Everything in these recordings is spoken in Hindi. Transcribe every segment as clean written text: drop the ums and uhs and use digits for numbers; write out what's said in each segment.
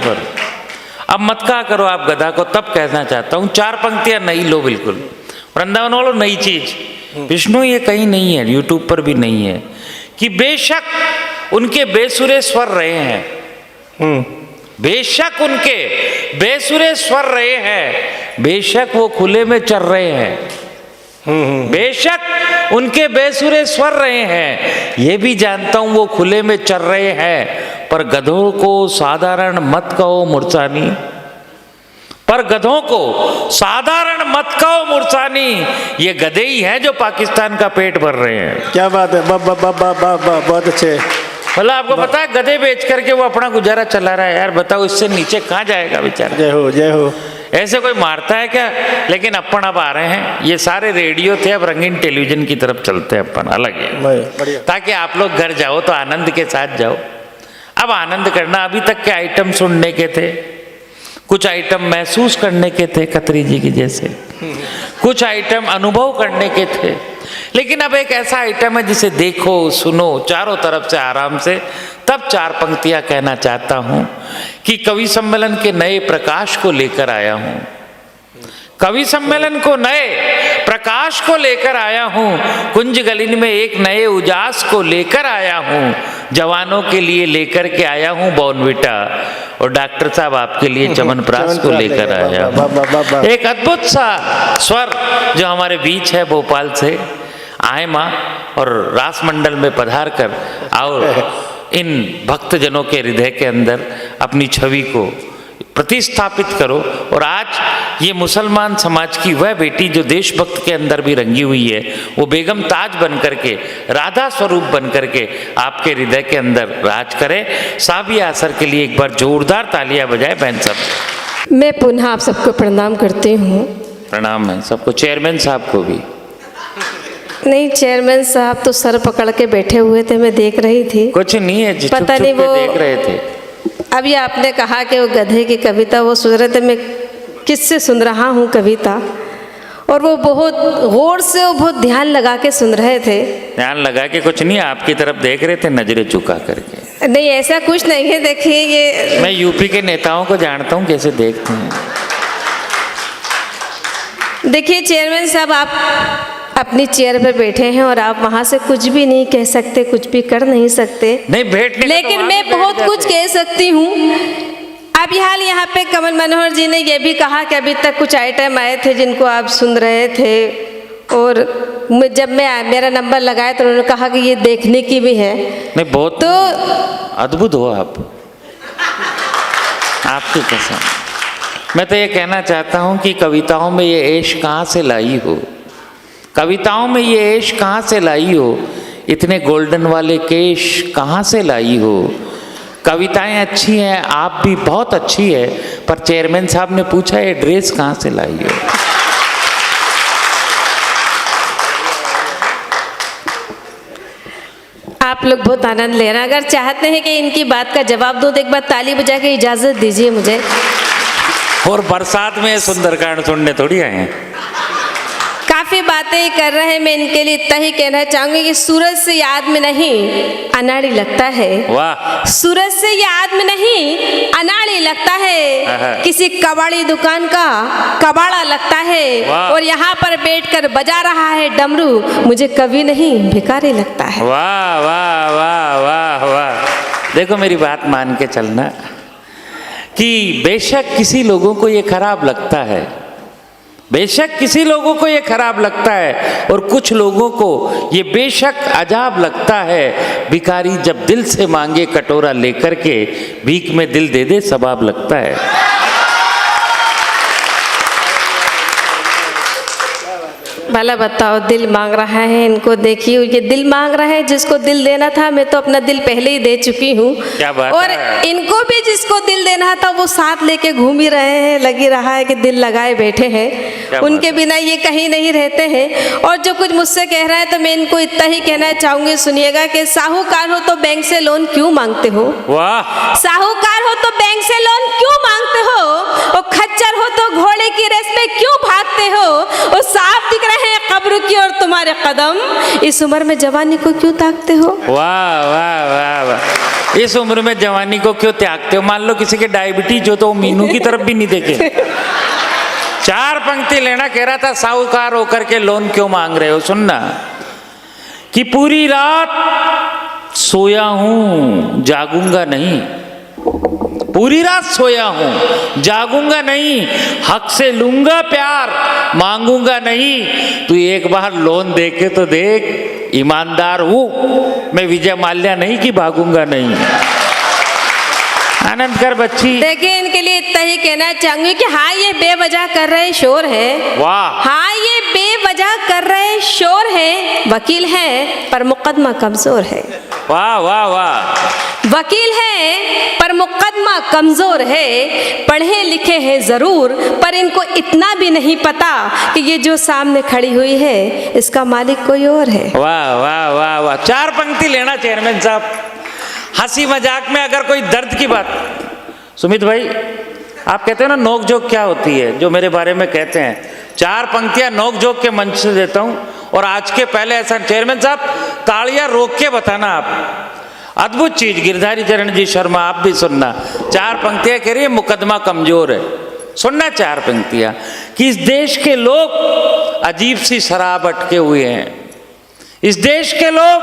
पर अब मत कहा करो आप गधा को, तब कहना चाहता हूँ 4 पंक्तियां नई लो बिल्कुल। वृंदावन वालों नई चीज, विष्णु ये कहीं नहीं है, यूट्यूब पर भी नहीं है, कि बेशक उनके बेसुरे स्वर रहे हैं, बेशक उनके बेसुरे स्वर रहे हैं, बेशक वो खुले में चल रहे हैं, बेशक उनके बेसुरे स्वर रहे हैं, ये भी जानता हूं वो खुले में चल रहे हैं, पर गधों को साधारण मत कहो मूर्छानी, पर गधों को साधारण मत कहो मूर्छानी। ये गधे ही हैं जो पाकिस्तान का पेट भर रहे हैं। क्या बात है, बहुत अच्छे। मतलब आपको पता है गधे बेच करके वो अपना गुजारा चला रहा है। यार बताओ इससे नीचे कहाँ जाएगा बेचारा। जय हो जय हो। ऐसे कोई मारता है क्या? लेकिन अपन अब आ रहे हैं, ये सारे रेडियो थे, अब रंगीन टेलीविजन की तरफ चलते हैं अपन, अलग है, ताकि आप लोग घर जाओ तो आनंद के साथ जाओ। अब आनंद करना, अभी तक के आइटम सुनने के थे, कुछ आइटम महसूस करने के थे खत्री जी की जैसे, कुछ आइटम अनुभव करने के थे, लेकिन अब एक ऐसा आइटम है जिसे देखो सुनो चारों तरफ से आराम से। तब 4 पंक्तियां कहना चाहता हूं कि कवि सम्मेलन के नए प्रकाश को लेकर आया हूं, कवि सम्मेलन को नए प्रकाश को लेकर आया हूं, कुंज गलिन में एक नए उजास को लेकर आया हूं, जवानों के लिए लेकर के आया हूं बॉर्नविटा, और डॉक्टर साहब आपके लिए चमनप्राश को लेकर आया हूं। एक अद्भुत सा स्वर जो हमारे बीच है भोपाल से आए माँ, और रास मंडल में पधार कर और इन भक्तजनों के हृदय के अंदर अपनी छवि को प्रतिस्थापित करो। और आज ये मुसलमान समाज की वह बेटी जो देशभक्त के अंदर भी रंगी हुई है, वो बेगम ताज बन करके, राधा स्वरूप बन करके आपके हृदय के अंदर राज करे। साबिया असर के लिए एक बार जोरदार तालियां बजाए बहन सब। मैं पुनः आप सबको प्रणाम करती हूँ। प्रणाम है सबको, चेयरमैन साहब को भी। नहीं, चेयरमैन साहब तो सर पकड़ के बैठे हुए थे, मैं देख रही थी। कुछ नहीं है, पता नहीं वो देख रहे थे। अभी आपने कहा कि वो गधे की कविता वो सुन रहे थे, मैं किससे सुन रहा हूँ कविता, और वो बहुत गौर से और बहुत ध्यान लगा के सुन रहे थे। ध्यान लगा के कुछ नहीं, आपकी तरफ देख रहे थे नजरें झुका करके। नहीं ऐसा कुछ नहीं है, देखिए ये मैं यूपी के नेताओं को जानता हूँ कैसे देखते हैं। देखिए चेयरमैन साहब, आप अपनी चेयर पे बैठे हैं और आप वहाँ से कुछ भी नहीं कह सकते, कुछ भी कर नहीं सकते। नहीं बैठने, लेकिन मैं बहुत कुछ कह सकती हूँ। अब यहाँ पे कमल मनोहर जी ने ये भी कहा कि अभी तक कुछ आइटम आए थे जिनको आप सुन रहे थे, और जब मेरा नंबर लगाया तो उन्होंने कहा कि ये देखने की भी है। नहीं बहुत तो अद्भुत हो आप, आपकी कसम। मैं तो ये कहना चाहता हूँ कि कविताओं में ये ऐश कहाँ से लाई हो, कविताओं में ये ऐश कहाँ से लाई हो, इतने गोल्डन वाले केश कहाँ से लाई हो। कविताएं अच्छी हैं, आप भी बहुत अच्छी है, पर चेयरमैन साहब ने पूछा ये ड्रेस कहाँ से लाई हो। आप लोग बहुत आनंद ले रहे हैं। अगर चाहते हैं कि इनकी बात का जवाब दो तो एक बार ताली बजा के इजाज़त दीजिए मुझे। और बरसात में सुंदरकांड सुनने थोड़ी आए हैं, काफ़ी बातें कर रहे हैं। मैं इनके लिए इतना ही कहना चाहूँगी कि सूरज से ये आदमी नहीं अनाड़ी लगता है। वाह, सूरज से ये आदमी नहीं अनाड़ी लगता है, किसी कबाड़ी दुकान का कबाड़ा लगता है, और यहाँ पर बैठकर बजा रहा है डमरू, मुझे कभी नहीं भिखारी लगता है। वाह वाह वाह वाह वाह। देखो मेरी बात मान के चलना कि बेशक किसी लोगों को ये खराब लगता है, बेशक किसी लोगों को ये खराब लगता है, और कुछ लोगों को ये बेशक अजाब लगता है। भिखारी जब दिल से मांगे कटोरा लेकर के, भीख में दिल दे दे सबाब लगता है। भला बताओ, दिल मांग रहा है, इनको देखिए ये दिल मांग रहा है। जिसको दिल देना था मैं तो अपना दिल पहले ही दे चुकी हूँ, और इनको भी जिसको दिल देना था वो साथ लेके घूम ही रहे हैं, लगी रहा है कि दिल लगाए बैठे हैं, उनके बिना ये कहीं नहीं रहते हैं। और जो कुछ मुझसे कह रहा है तो मैं इनको इतना ही कहना चाहूँगी, सुनिएगा कि साहूकार हो तो बैंक से लोन क्यों मांगते हो। वाह, साहूकार हो तो बैंक से लोन क्यों मांगते हो, और खच्चर हो तो घोड़े की रेस में क्यों भागते हो। और साफ दिख रहे हैं कब्र की और तुम्हारे तुम्हारे कदम, इस उम्र में जवानी को क्यों ताकते हो? वाह वाह वाह वाह। इस उम्र में जवानी को क्यों त्यागते हो? मान लो किसी के डायबिटीज हो तो वो मीनू की तरफ भी नहीं देखे। 4 पंक्ति लेना कह रहा था, साहूकार होकर के लोन क्यों मांग रहे हो? सुनना कि पूरी रात सोया हूं जागूंगा नहीं, पूरी रात सोया हूं जागूंगा नहीं, हक से लूंगा प्यार मांगूंगा नहीं, तू एक बार लोन दे के तो देख, ईमानदार हूं मैं, विजय माल्या नहीं कि भागूंगा नहीं। आनंद कर बच्ची। देखिए इनके लिए इतना ही कहना चाहूंगी कि हाँ ये बेवजह कर रहे शोर है, वाह, हाँ ये बेवजह कर रहे शोर है, वकील है पर मुकदमा कमजोर है। वाह वाह वाह। वकील है पर मुकदमा कमजोर है, पढ़े लिखे हैं जरूर पर इनको इतना भी नहीं पता कि ये जो सामने खड़ी हुई है इसका मालिक कोई और है। वाह वाह वाह वाह। 4 पंक्ति लेना चेयरमैन साहब। हंसी मजाक में अगर कोई दर्द की बात, सुमित भाई आप कहते हैं ना नोक झोंक क्या होती है, जो मेरे बारे में कहते हैं, 4 पंक्तियां नोक झोंक के मंच से देता हूं। और आज के पहले ऐसा चेयरमैन साहब तालियां रोक के बताना आप, अद्भुत चीज। गिरधारी चरण जी शर्मा आप भी सुनना। 4 पंक्तियां कह रही है मुकदमा कमजोर है। सुनना 4 पंक्तियां कि इस देश के लोग अजीब सी शराब अटके हुए हैं, इस देश के लोग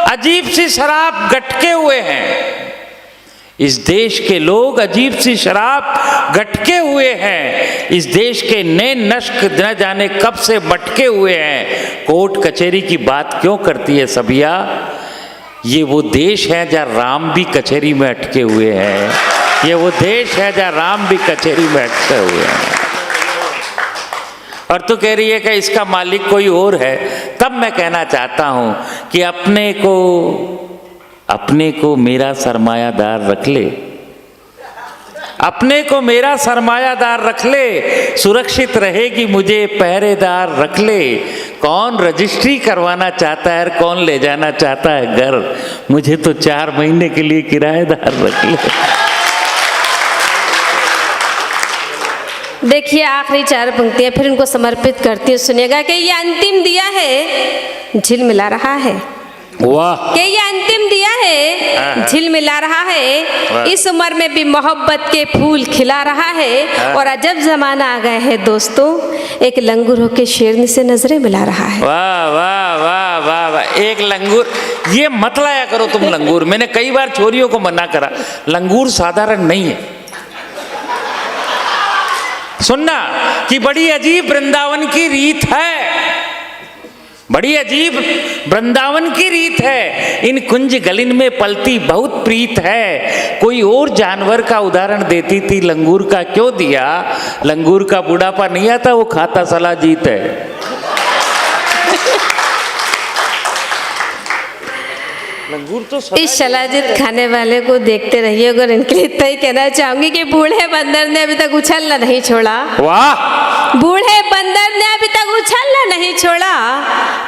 अजीब सी शराब गटके हुए हैं, इस देश के लोग अजीब सी शराब गटके हुए हैं, इस देश के नए नश्क न जाने कब से मटके हुए हैं। कोर्ट कचहरी की बात क्यों करती है सबिया? ये वो देश है जहाँ राम भी कचहरी में अटके हुए हैं, ये वो देश है जहाँ राम भी कचहरी में अटके हुए हैं। और तू कह रही है कि इसका मालिक कोई और है। तब मैं कहना चाहता हूं कि अपने को मेरा सरमायादार रख ले, अपने को मेरा सरमायादार रख ले, सुरक्षित रहेगी मुझे पहरेदार रख ले। कौन रजिस्ट्री करवाना चाहता है और कौन ले जाना चाहता है घर, मुझे तो 4 महीने के लिए किराएदार रख ले। देखिए आखिरी 4 पंक्तियां फिर उनको समर्पित करती हूँ, सुनिएगा कि ये अंतिम दिया है झिलमिला रहा है, वाह, कि ये अंतिम दिया है झिलमिला रहा है, इस उम्र में भी मोहब्बत के फूल खिला रहा है। और अजब जमाना आ गए हैं दोस्तों, एक लंगूर होके शेरनी से नजरें मिला रहा है। वाह वाह वाह वाह वाह। एक लंगूर, ये मत लाया करो तुम लंगूर। मैंने कई बार छोरियों को मना करा, लंगूर साधारण नहीं है। सुनना कि बड़ी अजीब वृंदावन की रीत है, बड़ी अजीब वृंदावन की रीत है, इन कुंज गलिन में पलती बहुत प्रीत है। कोई और जानवर का उदाहरण देती थी, लंगूर का क्यों दिया? लंगूर का बुढ़ापा नहीं आता, वो खाता सला जीत है। लंगूर तो इस शलाजीत खाने वाले को देखते रहिए। अगर इनके लिए इतना ही कहना चाहूंगी कि बूढ़े बंदर ने अभी तक उछलना नहीं छोड़ा, वाह, बूढ़े बंदर ने अभी तक उछलना नहीं छोड़ा,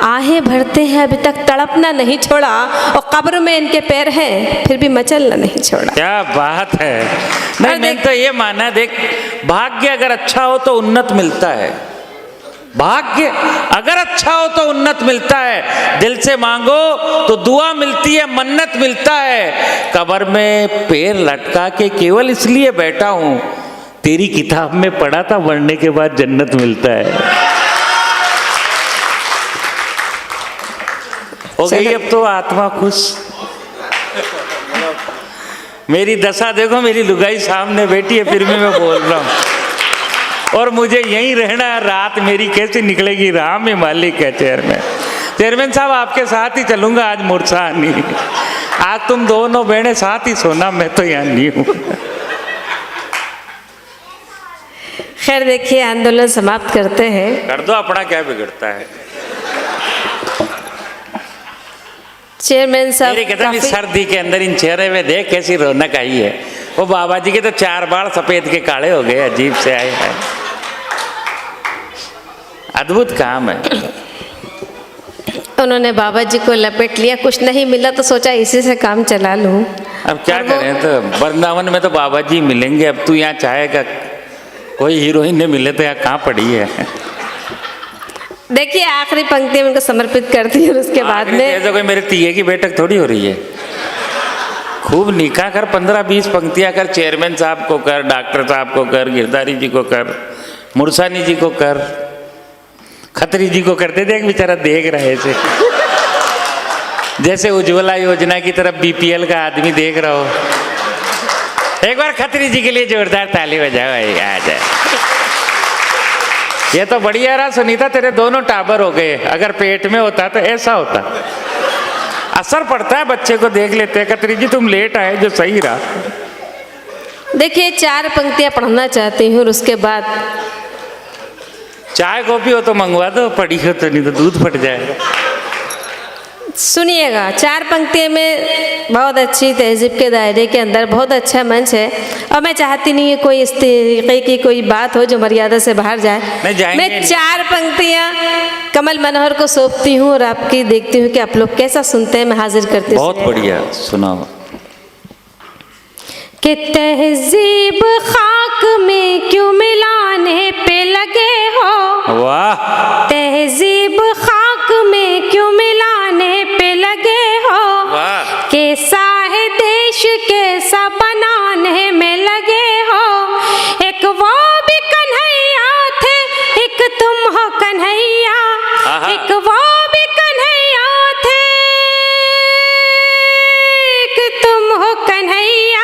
आहें भरते हैं अभी तक तड़पना नहीं छोड़ा, और कब्र में इनके पैर हैं फिर भी मचलना नहीं छोड़ा। क्या बात है। नहीं, मैंने तो ये माना, देख भाग्य अगर अच्छा हो तो उन्नत मिलता है, भाग्य अगर अच्छा हो तो उन्नत मिलता है। दिल से मांगो तो दुआ मिलती है, मन्नत मिलता है। कब्र में पैर लटका के केवल इसलिए बैठा हूं, तेरी किताब में पढ़ा था मरने के बाद जन्नत मिलता है। हो गई अब तो आत्मा खुश। मेरी दशा देखो, मेरी लुगाई सामने बैठी है फिर भी मैं बोल रहा हूं, और मुझे यहीं रहना है। रात मेरी कैसे निकलेगी, राम में मालिक है। चेयरमैन साहब आपके साथ ही चलूंगा आज, मूर्छा नहीं। आज तुम दोनों बहनें साथ ही सोना, मैं तो यहाँ नहीं हूँ। खैर देखिए आंदोलन समाप्त करते हैं। कर दो, अपना क्या बिगड़ता है। चेयरमैन साहब मेरी कहता इस सर्दी के अंदर इन चेहरे में देख कैसी रौनक आई है। वो बाबा जी के तो 4 बाल सफेद के काले हो गए, अजीब से आए हैं। अद्भुत काम है। उन्होंने बाबा जी को लपेट लिया, कुछ नहीं मिला तो सोचा इसी से काम चला लूं। अब क्या करें, तो वृंदावन में तो बाबा जी मिलेंगे। अब तू यहाँ चाहेगा कोई हीरोइन ने मिले तो यहाँ कहाँ पड़ी है। देखिए आखिरी पंक्ति में उनको समर्पित करती हूँ, उसके बाद में ऐसा कोई मेरे तीये की बैठक थोड़ी हो रही है। खूब निकाह कर, 15-20 पंक्तियां कर, चेयरमैन साहब को कर, डॉक्टर साहब को कर, गिरधारी जी को कर, मुरसानी जी को कर, खत्री जी को करते देख बेचारा देख रहे थे जैसे उज्ज्वला योजना की तरफ बीपीएल का आदमी देख रहा हो। एक बार खत्री जी के लिए जोरदार ताली बजाओ भाई, आ जाए। ये तो बढ़िया रहा सुनीता, तेरे दोनों टाबर हो गए। अगर पेट में होता तो ऐसा होता। असर पड़ता है, बच्चे को देख लेते हैं। खत्री जी तुम लेट आए, जो सही रहा। देखिए 4 पंक्तियां पढ़ना चाहती हूँ, और उसके बाद चाय कॉफी हो तो मंगवा दो, पड़ी हो तो, नहीं तो दूध फट जाएगा। सुनिएगा। 4 पंक्तियों में बहुत अच्छी तहजीब के दायरे के अंदर बहुत अच्छा मंच है, और मैं चाहती नहीं है कोई इस तरीके की कोई बात हो जो मर्यादा से बाहर जाए। मैं 4 पंक्तियां कमल मनोहर को सौंपती हूँ, और आपकी देखती हूँ कि आप लोग कैसा सुनते हैं। मैं हाजिर करती हूँ। बहुत बढ़िया, सुनाओ। कि तहजीब खाक में क्यों मिलाने पे लगे हो, वाह। तहजीब खाक में क्यों मिलाने पे लगे हो, वाह। कैसा है देश कैसा बनाने में लगे हो। एक वो भी कन्हैया थे, एक तुम हो कन्हैया, एक वो भी कन्हैया थे, एक तुम हो कन्हैया,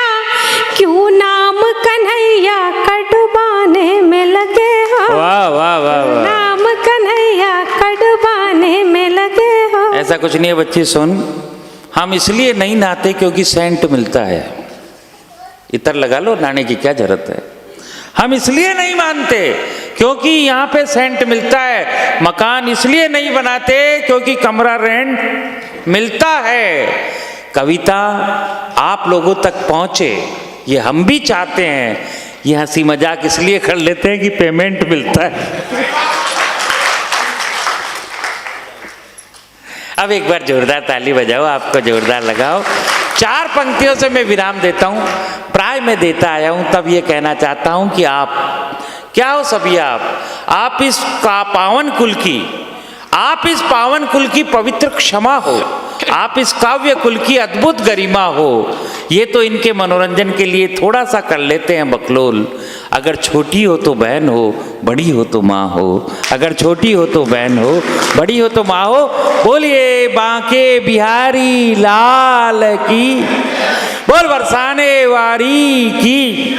क्यों नाम कन्हैया कटवाने में लगे हो। वाह वाह वाह वाह। नाम कन्हैया कटवाने में लगे हो। ऐसा कुछ नहीं है बच्ची, सुन। हम इसलिए नहीं नहाते क्योंकि सेंट मिलता है। इतर लगा लो, नहाने की क्या जरूरत है। हम इसलिए नहीं मानते क्योंकि यहाँ पे सेंट मिलता है। मकान इसलिए नहीं बनाते क्योंकि कमरा रेंट मिलता है। कविता आप लोगों तक पहुँचे, ये हम भी चाहते हैं। ये हंसी मजाक इसलिए कर लेते हैं कि पेमेंट मिलता है। अब एक बार जोरदार ताली बजाओ, आपको जोरदार लगाओ। 4 पंक्तियों से मैं विराम देता हूँ। प्राय मैं देता आया हूँ, तब ये कहना चाहता हूँ कि आप क्या हो सभी। आप इस पावन कुल की, आप इस पावन कुल की पवित्र क्षमा हो, आप इस काव्य कुल की अद्भुत गरिमा हो। ये तो इनके मनोरंजन के लिए थोड़ा सा कर लेते हैं बकलोल। अगर छोटी हो तो बहन हो, बड़ी हो तो माँ हो। अगर छोटी हो तो बहन हो, बड़ी हो तो माँ हो। बोलिए बांके बिहारी लाल की, बोल बरसाने वारी की।